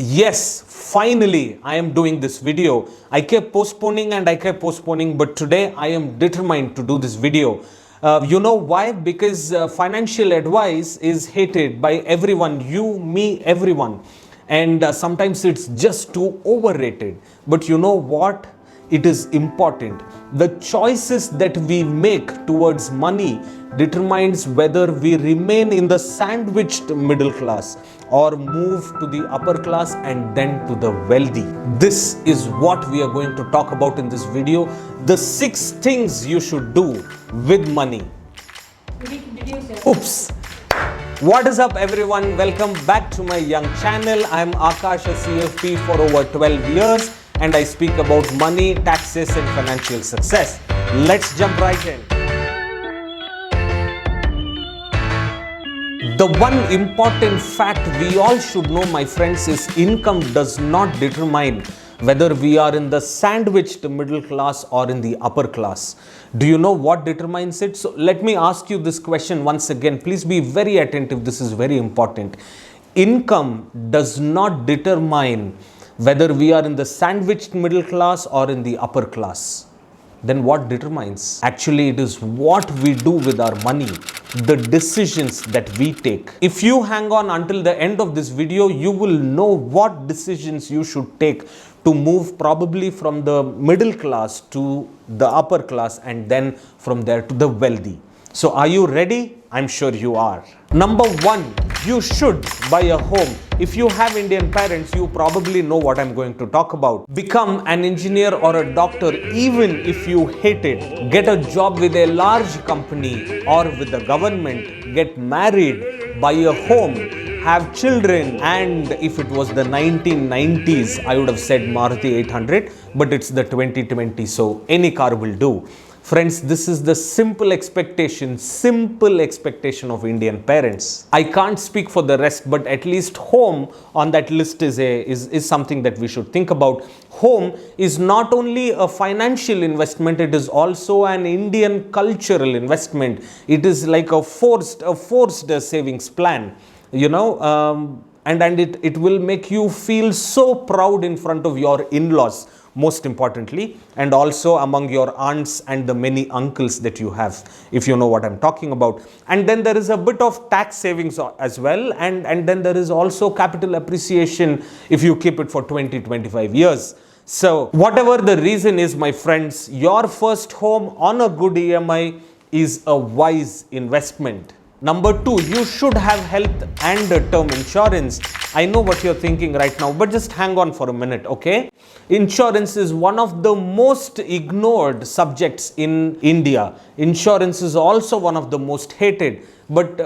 Yes, finally I am doing this video. I kept postponing, but today I am determined to do this video. You know why? Because financial advice is hated by everyone, you, me, everyone. And sometimes it's just too overrated. But you know what? It is important. The choices that we make towards money determines whether we remain in the sandwiched middle class or move to the upper class and then to the wealthy. This is what we are going to talk about in this video. The 6 things you should do with money. Oops. What is up everyone? Welcome back to my young channel. I am Akash, a CFP for over 12 years and I speak about money, taxes and financial success. Let's jump right in. The one important fact we all should know, my friends, is income does not determine whether we are in the sandwiched middle class or in the upper class. Do you know what determines it? So let me ask you this question once again. Please be very attentive. This is very important. Income does not determine whether we are in the sandwiched middle class or in the upper class. Then what determines? Actually, it is what we do with our money, the decisions that we take. If you hang on until the end of this video, you will know what decisions you should take to move probably from the middle class to the upper class and then from there to the wealthy. So are you ready? I'm sure you are. Number 1, you should buy a home. If you have Indian parents, you probably know what I'm going to talk about. Become an engineer or a doctor even if you hate it. Get a job with a large company or with the government. Get married, buy a home, have children, and if it was the 1990s, I would have said Maruti 800, but it's the 2020, so any car will do. Friends, this is the simple expectation of Indian parents. I can't speak for the rest, but at least home on that list is something that we should think about. Home is not only a financial investment, it is also an Indian cultural investment. It is like a forced savings plan, you know, and it will make you feel so proud in front of your in-laws, most importantly, and also among your aunts and the many uncles that you have, if you know what I'm talking about. And then there is a bit of tax savings as well, and then there is also capital appreciation if you keep it for 20-25 years. So whatever the reason is, my friends, your first home on a good EMI is a wise investment. Number 2, you should have health and term insurance. I know what you're thinking right now, but just hang on for a minute, okay? Insurance is one of the most ignored subjects in India. Insurance is also one of the most hated. But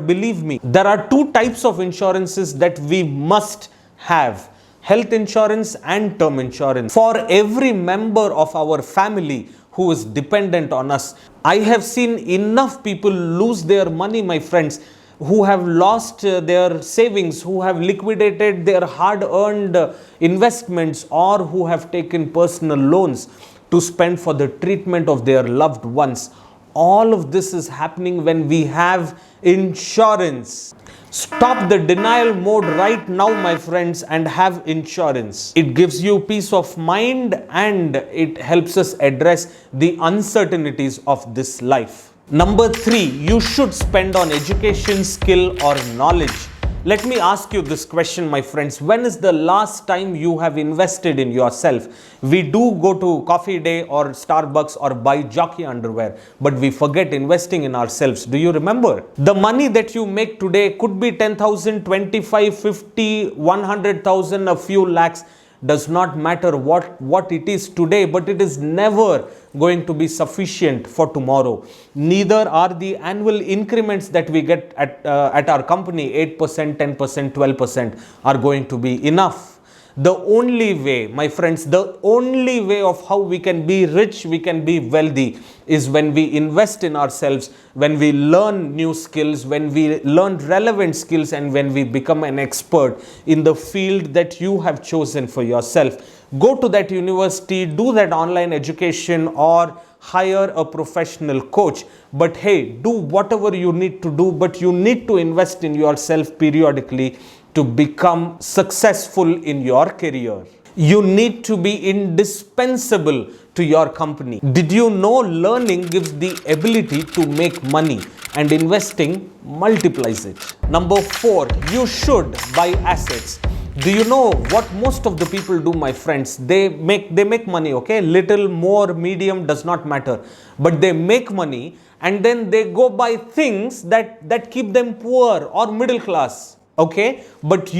believe me, there are 2 types of insurances that we must have: health insurance and term insurance. For every member of our family who is dependent on us. I have seen enough people lose their money, my friends, who have lost their savings, who have liquidated their hard-earned investments, or who have taken personal loans to spend for the treatment of their loved ones. All of this is happening when we have insurance. Stop the denial mode right now, my friends, and have insurance. It gives you peace of mind and it helps us address the uncertainties of this life. Number 3, you should spend on education, skill or knowledge. Let me ask you this question, my friends. When is the last time you have invested in yourself? We do go to Coffee Day or Starbucks or buy jockey underwear, but we forget investing in ourselves. Do you remember? The money that you make today could be 10,000, 25, 50, 100,000, a few lakhs. Does not matter what it is today, but it is never going to be sufficient for tomorrow. Neither are the annual increments that we get at our company, 8%, 10%, 12%, are going to be enough. The only way, my friends, the only way of how we can be rich, we can be wealthy, is when we invest in ourselves, when we learn new skills, when we learn relevant skills, and when we become an expert in the field that you have chosen for yourself. Go to that university, do that online education, or hire a professional coach. But hey, do whatever you need to do, but you need to invest in yourself periodically to become successful in your career. You need to be indispensable to your company. Did you know learning gives the ability to make money and investing multiplies it? Number 4, you should buy assets. Do you know what most of the people do, my friends? They make money, okay? Little, more, medium, does not matter. But they make money and then they go buy things that keep them poor or middle class. Okay, but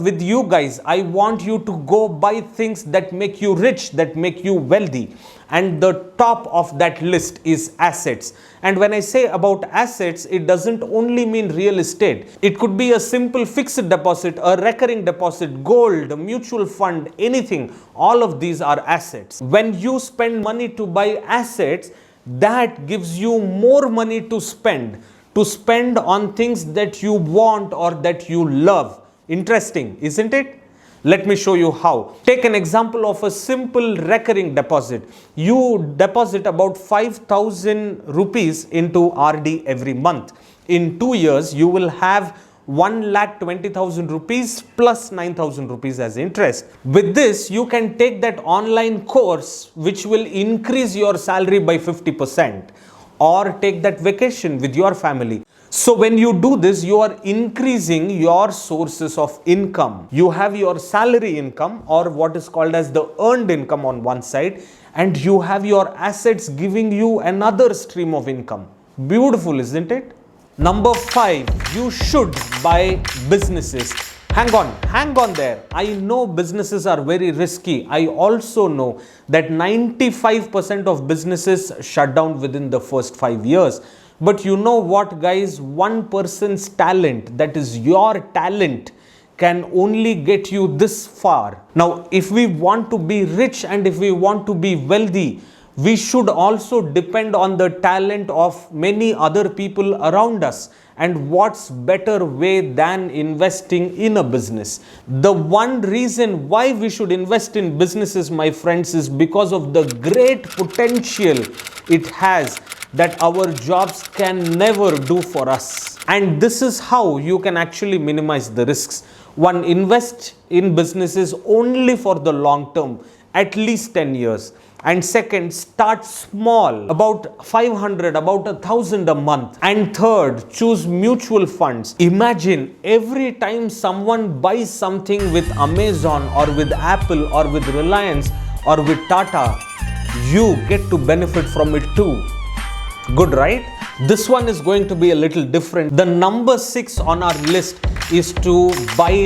with you guys, I want you to go buy things that make you rich, that make you wealthy. And the top of that list is assets. And when I say about assets, it doesn't only mean real estate. It could be a simple fixed deposit, a recurring deposit, gold, a mutual fund, anything. All of these are assets. When you spend money to buy assets, that gives you more money to spend on things that you want or that you love. Interesting, isn't it? Let me show you how. Take an example of a simple recurring deposit. You deposit about 5,000 rupees into RD every month. In 2 years, you will have 1,20,000 rupees plus 9,000 rupees as interest. With this, you can take that online course which will increase your salary by 50%. Or take that vacation with your family. So when you do this, you are increasing your sources of income. You have your salary income or what is called as the earned income on one side, and you have your assets giving you another stream of income. Beautiful, isn't it? Number 5, you should buy businesses. Hang on there. I know businesses are very risky. I also know that 95% of businesses shut down within the first 5 years. But you know what, guys? One person's talent, that is your talent, can only get you this far. Now, if we want to be rich and if we want to be wealthy, we should also depend on the talent of many other people around us. And what's better way than investing in a business? The one reason why we should invest in businesses, my friends, is because of the great potential it has that our jobs can never do for us. And this is how you can actually minimize the risks. One, invest in businesses only for the long term, at least 10 years. And second, start small, about 500, about 1,000 a month. And third, choose mutual funds. Imagine every time someone buys something with Amazon or with Apple or with Reliance or with Tata, you get to benefit from it too. Good, right? This one is going to be a little different. The number 6 on our list is to buy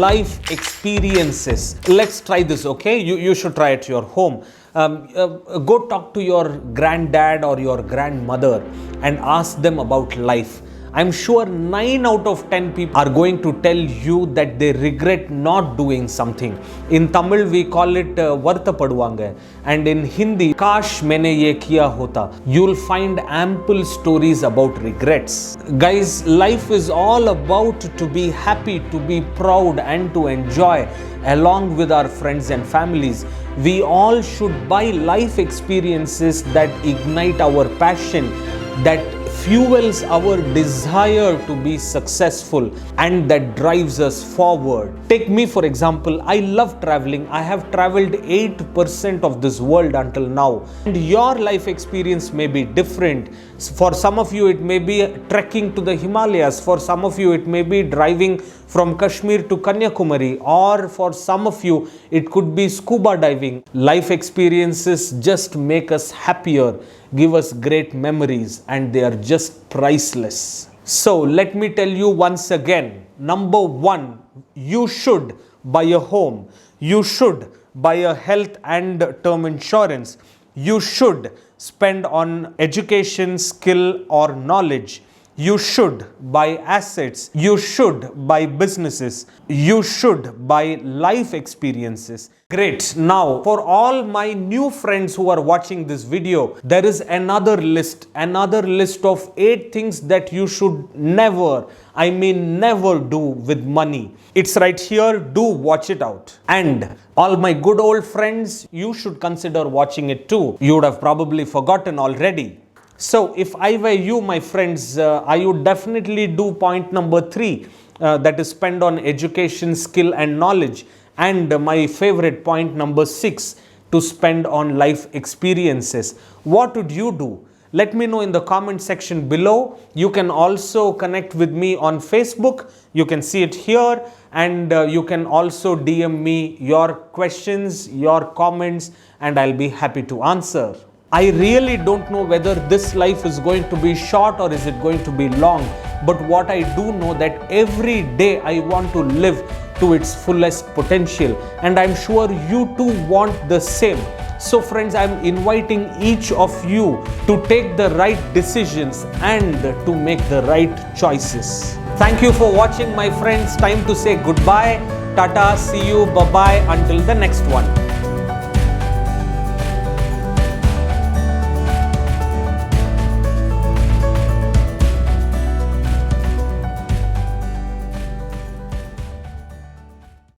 life experiences. Let's try this, okay? You should try at your home. Go talk to your granddad or your grandmother and ask them about life. I'm sure 9 out of 10 people are going to tell you that they regret not doing something. In Tamil, we call it vartha paduvaanga, and in Hindi, Kash maine ye kiya hota. You'll find ample stories about regrets. Guys, life is all about to be happy, to be proud, and to enjoy along with our friends and families. We all should buy life experiences that ignite our passion, that fuels our desire to be successful, and that drives us forward. Take me for example. I love traveling. I have traveled 8% of this world until now. And your life experience may be different. For some of you, it may be trekking to the Himalayas. For some of you, it may be driving from Kashmir to Kanyakumari. Or for some of you, it could be scuba diving. Life experiences just make us happier, give us great memories, and they are just priceless. So let me tell you once again. Number 1, you should buy a home. You should buy a health and term insurance. You should spend on education, skill, or knowledge. You should buy assets. You should buy businesses. You should buy life experiences. Great. Now, for all my new friends who are watching this video, there is another list of 8 things that you should never do with money. It's right here. Do watch it out. And all my good old friends, you should consider watching it too. You would have probably forgotten already. So if I were you, my friends, I would definitely do point number 3, that is spend on education, skill and knowledge. And my favorite point number 6, to spend on life experiences. What would you do? Let me know in the comment section below. You can also connect with me on Facebook. You can see it here, and you can also DM me your questions, your comments, and I'll be happy to answer. I really don't know whether this life is going to be short or is it going to be long. But what I do know that every day I want to live to its fullest potential, and I'm sure you too want the same. So friends, I'm inviting each of you to take the right decisions and to make the right choices. Thank you for watching, my friends. Time to say goodbye. Tata, see you, bye-bye, until the next one.